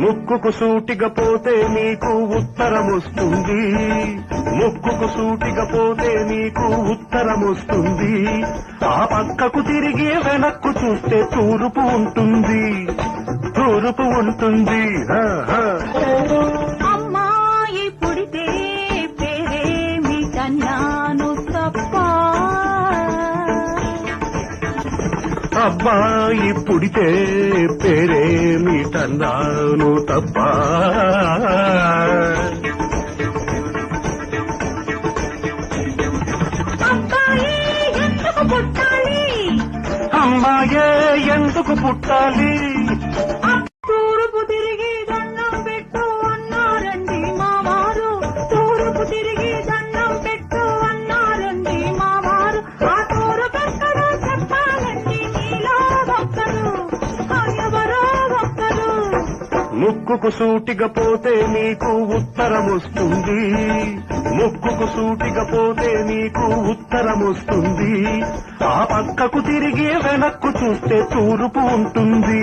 ముక్కుకు సూటిగా పోతే నీకు ఉత్తరమొస్తుంది, ముక్కుకు సూటిగా పోతే నీకు ఉత్తరమొస్తుంది. ఆ పక్కకు తిరిగి వెనక్కు చూస్తే తూర్పు ఉంటుంది, తూర్పు ఉంటుంది. అమ్మాయి పుడితే పేరేమి కన్నాను తప్ప, అబ్బాయి పుడితే పేరేమిటన్నాను తప్ప. అబ్బాయి ఎందుకు పుట్టాలి, అమ్మాయే ఎందుకు పుట్టాలి, తూర్పు తిరిగి దండం పెట్టు అన్నారండి మావారు, తూర్పు తిరిగి దండం పెట్టు అన్నారండి మావారు. ఆ తూర్పెక్కడో చెప్పాలండి నీలో ఒక్కరు, ఎవరో ఒక్కరు. ముక్కుకు సూటిగా పోతే నీకు ఉత్తరమొస్తుంది, ముక్కుకు సూటిగా పోతే నీకు ఉత్తరమొస్తుంది. ఆ పక్కకు తిరిగి వెనక్కు చూస్తే తూర్పు ఉంటుంది.